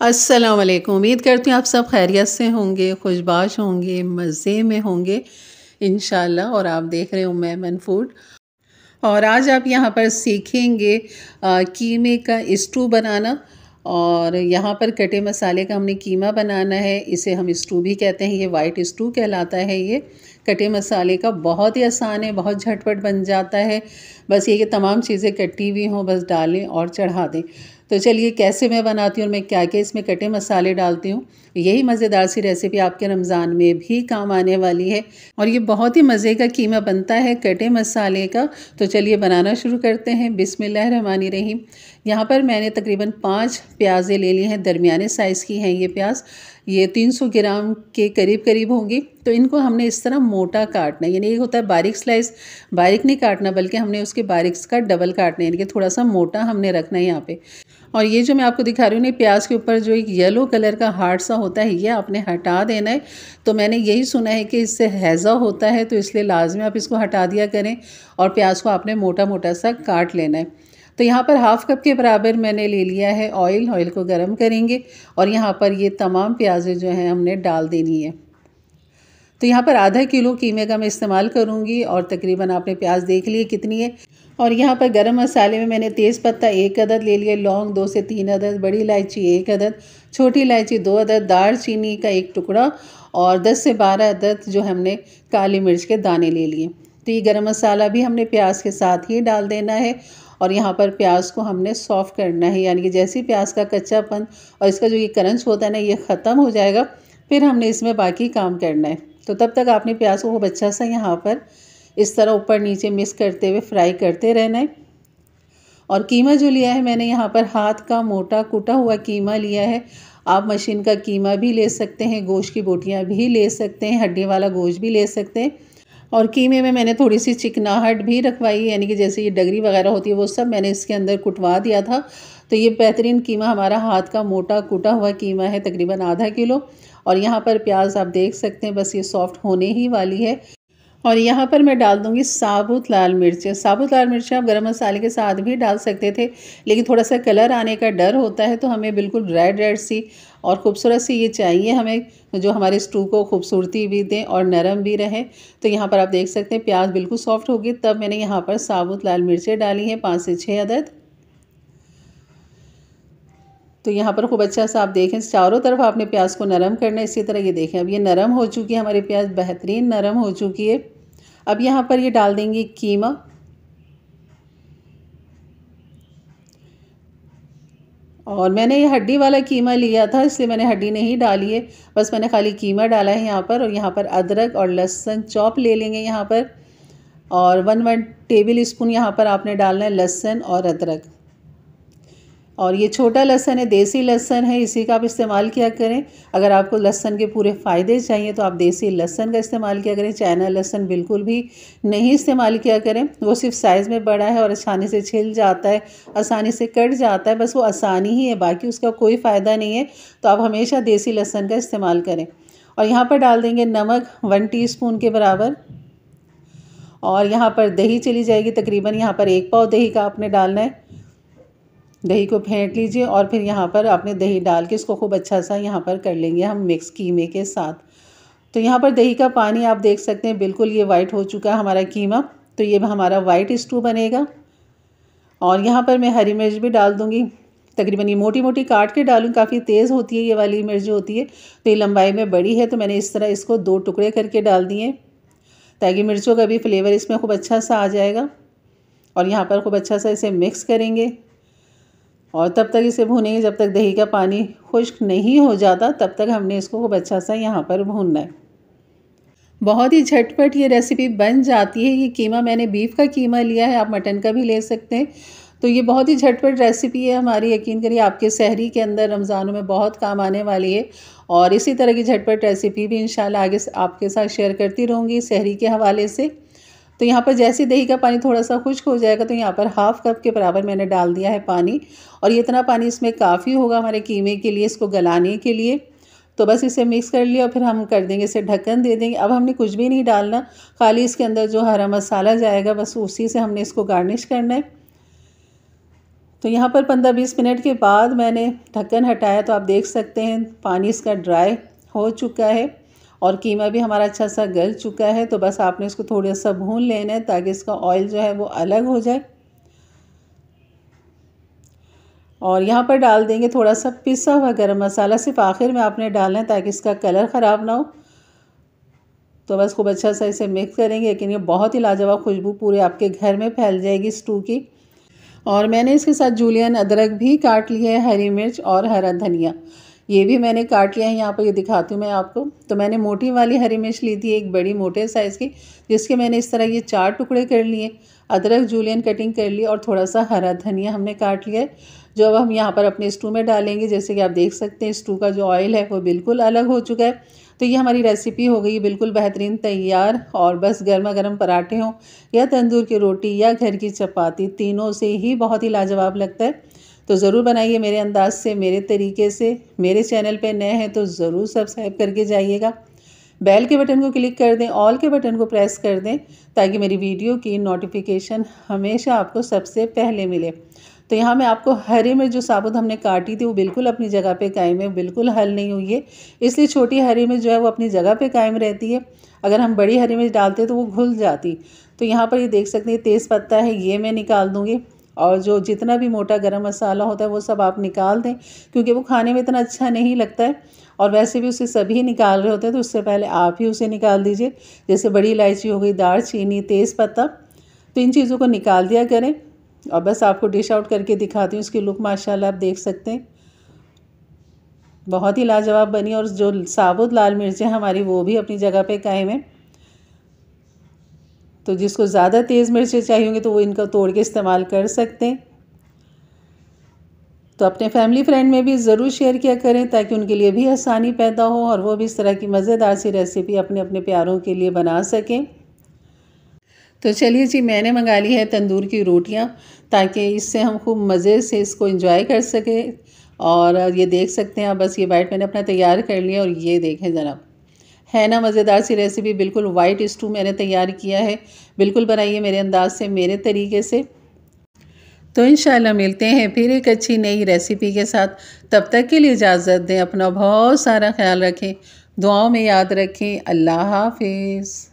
अस्सलाम वालेकुम। उम्मीद करती हूँ आप सब खैरियत से होंगे, खुशबाश होंगे, मज़े में होंगे इंशाल्लाह। और आप देख रहे हो मेमन फूड। और आज आप यहाँ पर सीखेंगे कीमे का स्टू बनाना। और यहाँ पर कटे मसाले का हमने कीमा बनाना है। इसे हम स्टू भी कहते हैं, ये वाइट स्टू कहलाता है। ये कटे मसाले का बहुत ही आसान है, बहुत झटपट बन जाता है। बस ये कि तमाम चीज़ें कटी हुई हों, बस डालें और चढ़ा दें। तो चलिए कैसे मैं बनाती हूँ और मैं क्या क्या इसमें कटे मसाले डालती हूँ। यही मज़ेदार सी रेसिपी आपके रमज़ान में भी काम आने वाली है। और ये बहुत ही मज़े का कीमा बनता है कटे मसाले का। तो चलिए बनाना शुरू करते हैं। बिस्मिल्लाहिर्रहमानिर्रहीम। यहाँ पर मैंने तकरीबन 5 प्याज़ें ले ली हैं, दरमियाने साइज़ की हैं ये प्याज। ये 300 ग्राम के करीब करीब होंगी। तो इनको हमने इस तरह मोटा काटना है, यानी एक होता है बारीक स्लाइस, बारीक नहीं काटना बल्कि हमने उसके बारीक का डबल काटना है, यानी कि थोड़ा सा मोटा हमने रखना है यहाँ पे। और ये जो मैं आपको दिखा रही हूँ ना, प्याज के ऊपर जो एक येलो कलर का हार्ड सा होता है, ये आपने हटा देना है। तो मैंने यही सुना है कि इससे हैज़ा होता है, तो इसलिए लाजमी आप इसको हटा दिया करें। और प्याज को आपने मोटा मोटा सा काट लेना है। तो यहाँ पर हाफ़ कप के बराबर मैंने ले लिया है ऑयल। ऑयल को गर्म करेंगे और यहाँ पर ये तमाम प्याज़ें जो हैं हमने डाल देनी है। तो यहाँ पर आधा किलो कीमे का मैं इस्तेमाल करूँगी। और तकरीबन आपने प्याज देख लिए कितनी है। और यहाँ पर गरम मसाले में मैंने तेज़पत्ता 1 अदद ले लिया, लौंग 2 से 3 अदद, बड़ी इलायची 1 अदद, छोटी इलायची 2 अदद, दालचीनी का 1 टुकड़ा और 10 से 12 अदद जो हमने काली मिर्च के दाने ले लिए। तो ये गरम मसाला भी हमने प्याज के साथ ही डाल देना है। और यहाँ पर प्याज को हमने सॉफ़्ट करना है, यानी कि जैसे ही प्याज का कच्चापन और इसका जो ये क्रंच होता है ना, ये ख़त्म हो जाएगा, फिर हमने इसमें बाकी काम करना है। तो तब तक आपने प्याज को खूब अच्छा सा यहाँ पर इस तरह ऊपर नीचे मिक्स करते हुए फ्राई करते रहना है। और कीमा जो लिया है मैंने यहाँ पर हाथ का मोटा कुटा हुआ कीमा लिया है। आप मशीन का कीमा भी ले सकते हैं, गोश्त की बोटियाँ भी ले सकते हैं, हड्डी वाला गोश्त भी ले सकते हैं। और कीमे में मैंने थोड़ी सी चिकनाहट भी रखवाई, यानी कि जैसे ये डगरी वगैरह होती है वो सब मैंने इसके अंदर कुटवा दिया था। तो ये बेहतरीन कीमा हमारा हाथ का मोटा कुटा हुआ कीमा है, तकरीबन आधा किलो। और यहाँ पर प्याज आप देख सकते हैं, बस ये सॉफ्ट होने ही वाली है। और यहाँ पर मैं डाल दूँगी साबुत लाल मिर्चें। साबुत लाल मिर्चें आप गरम मसाले के साथ भी डाल सकते थे, लेकिन थोड़ा सा कलर आने का डर होता है, तो हमें बिल्कुल रेड रेड सी और ख़ूबसूरत सी ये चाहिए हमें, जो हमारे स्टू को खूबसूरती भी दें और नरम भी रहे। तो यहाँ पर आप देख सकते हैं प्याज बिल्कुल सॉफ्ट होगी, तब मैंने यहाँ पर साबुत लाल मिर्चें डाली हैं 5 से 6 अदद। तो यहाँ पर खूब अच्छा सा आप देखें, चारों तरफ आपने प्याज को नरम करना है। इसी तरह ये देखें, अब ये नरम हो चुकी है, हमारी प्याज बेहतरीन नरम हो चुकी है। अब यहाँ पर ये डाल देंगे कीमा। और मैंने ये हड्डी वाला कीमा लिया था, इसलिए मैंने हड्डी नहीं डाली है, बस मैंने खाली कीमा डाला है यहाँ पर। और यहाँ पर अदरक और लहसुन चॉप ले लेंगे यहाँ पर। और 1 टेबल स्पून यहाँ पर आपने डालना है लहसुन और अदरक। और ये छोटा लहसुन है, देसी लहसुन है, इसी का आप इस्तेमाल किया करें। अगर आपको लहसुन के पूरे फ़ायदे चाहिए तो आप देसी लहसुन का इस्तेमाल किया करें, चाइना लहसुन बिल्कुल भी नहीं इस्तेमाल किया करें। वो सिर्फ साइज़ में बड़ा है और आसानी से छिल जाता है, आसानी से कट जाता है, बस वो आसानी ही है, बाकी उसका कोई फ़ायदा नहीं है। तो आप हमेशा देसी लहसुन का इस्तेमाल करें। और यहाँ पर डाल देंगे नमक 1 टीस्पून के बराबर। और यहाँ पर दही चली जाएगी, तकरीबन यहाँ पर 1 पाव दही का आपने डालना है। दही को फेंट लीजिए और फिर यहाँ पर आपने दही डाल के इसको खूब अच्छा सा यहाँ पर कर लेंगे हम मिक्स कीमे के साथ। तो यहाँ पर दही का पानी आप देख सकते हैं, बिल्कुल ये वाइट हो चुका है हमारा कीमा। तो ये हमारा वाइट स्टू बनेगा। और यहाँ पर मैं हरी मिर्च भी डाल दूँगी, तकरीबन ये मोटी मोटी काट के डालूँ, काफ़ी तेज़ होती है ये वाली मिर्च जो होती है, तो ये लंबाई में बड़ी है, तो मैंने इस तरह इसको 2 टुकड़े करके डाल दिए, ताकि मिर्चों का भी फ्लेवर इसमें खूब अच्छा सा आ जाएगा। और यहाँ पर खूब अच्छा सा इसे मिक्स करेंगे और तब तक इसे भूनेंगे जब तक दही का पानी खुश्क नहीं हो जाता, तब तक हमने इसको खूब अच्छा सा यहाँ पर भूनना है। बहुत ही झटपट ये रेसिपी बन जाती है। ये कीमा मैंने बीफ का कीमा लिया है, आप मटन का भी ले सकते हैं। तो ये बहुत ही झटपट रेसिपी है हमारी, यकीन करिए आपके सहरी के अंदर रमज़ानों में बहुत काम आने वाली है। और इसी तरह की झटपट रेसिपी भी इंशाल्लाह आगे आपके साथ शेयर करती रहूँगी सहरी के हवाले से। तो यहाँ पर जैसे दही का पानी थोड़ा सा खुश्क हो जाएगा, तो यहाँ पर हाफ़ कप के बराबर मैंने डाल दिया है पानी। और ये इतना पानी इसमें काफ़ी होगा हमारे कीमे के लिए, इसको गलाने के लिए। तो बस इसे मिक्स कर लिया और फिर हम कर देंगे, इसे ढक्कन दे देंगे। अब हमने कुछ भी नहीं डालना, खाली इसके अंदर जो हरा मसाला जाएगा बस उसी से हमने इसको गार्निश करना है। तो यहाँ पर 15-20 मिनट के बाद मैंने ढक्कन हटाया तो आप देख सकते हैं पानी इसका ड्राई हो चुका है और कीमा भी हमारा अच्छा सा गल चुका है। तो बस आपने इसको थोड़ा सा भून लेना है ताकि इसका ऑयल जो है वो अलग हो जाए। और यहाँ पर डाल देंगे थोड़ा सा पिसा हुआ गरम मसाला, सिर्फ आखिर में आपने डालना है ताकि इसका कलर ख़राब ना हो। तो बस खूब अच्छा सा इसे मिक्स करेंगे, लेकिन ये बहुत ही लाजवाब खुशबू पूरे आपके घर में फैल जाएगी स्टू की। और मैंने इसके साथ जूलियन अदरक भी काट लिया है, हरी मिर्च और हरा धनिया ये भी मैंने काट लिया है। यहाँ पर ये दिखाती हूँ मैं आपको। तो मैंने मोटी वाली हरी मिर्च ली थी, एक बड़ी मोटे साइज़ की, जिसके मैंने इस तरह ये 4 टुकड़े कर लिए। अदरक जूलियन कटिंग कर ली और थोड़ा सा हरा धनिया हमने काट लिया है, जो अब हम यहाँ पर अपने स्टू में डालेंगे। जैसे कि आप देख सकते हैं स्टू का जो ऑयल है वो बिल्कुल अलग हो चुका है। तो ये हमारी रेसिपी हो गई बिल्कुल बेहतरीन तैयार। और बस गर्मा गर्म पराठे हों या तंदूर की रोटी या घर की चपाती, तीनों से ही बहुत ही लाजवाब लगता है। तो ज़रूर बनाइए मेरे अंदाज से, मेरे तरीके से। मेरे चैनल पे नए हैं तो ज़रूर सब्सक्राइब करके जाइएगा। बेल के बटन को क्लिक कर दें, ऑल के बटन को प्रेस कर दें ताकि मेरी वीडियो की नोटिफिकेशन हमेशा आपको सबसे पहले मिले। तो यहाँ मैं आपको हरी मिर्च जो साबुत हमने काटी थी वो बिल्कुल अपनी जगह पे कायम है, बिल्कुल हल नहीं हुई है। इसलिए छोटी हरी मिर्च जो है वो अपनी जगह पे कायम रहती है। अगर हम बड़ी हरी मिर्च डालते तो वो घुल जाती। तो यहाँ पर ये देख सकते हैं तेज़ पत्ता है, ये मैं निकाल दूँगी। और जो जितना भी मोटा गरम मसाला होता है वो सब आप निकाल दें, क्योंकि वो खाने में इतना अच्छा नहीं लगता है। और वैसे भी उसे सभी निकाल रहे होते हैं, तो उससे पहले आप ही उसे निकाल दीजिए। जैसे बड़ी इलायची हो गई, दालचीनी, तेज़पत्ता, तो इन चीज़ों को निकाल दिया करें। और बस आपको डिश आउट करके दिखाती हूँ। इसकी लुक माशाल्लाह आप देख सकते हैं बहुत ही लाजवाब बनी। और जो साबुत लाल मिर्चें हमारी वो भी अपनी जगह पे कायम है। तो जिसको ज़्यादा तेज़ मिर्चें चाहिए होंगी तो वो इनका तोड़ के इस्तेमाल कर सकते हैं। तो अपने फैमिली फ्रेंड में भी ज़रूर शेयर किया करें ताकि उनके लिए भी आसानी पैदा हो और वो भी इस तरह की मज़ेदार सी रेसिपी अपने अपने प्यारों के लिए बना सकें। तो चलिए जी, मैंने मंगा ली है तंदूर की रोटियां ताकि इससे हम खूब मज़े से इसको एंजॉय कर सकें। और ये देख सकते हैं आप, बस ये बाइट मैंने अपना तैयार कर लिया। और ये देखें जनाब, है ना मज़ेदार सी रेसिपी। बिल्कुल वाइट स्टू मैंने तैयार किया है। बिल्कुल बनाइए मेरे अंदाज से, मेरे तरीके से। तो इंशाल्लाह मिलते हैं फिर एक अच्छी नई रेसिपी के साथ। तब तक के लिए इजाज़त दें, अपना बहुत सारा ख्याल रखें, दुआओं में याद रखें। अल्लाह हाफिज़।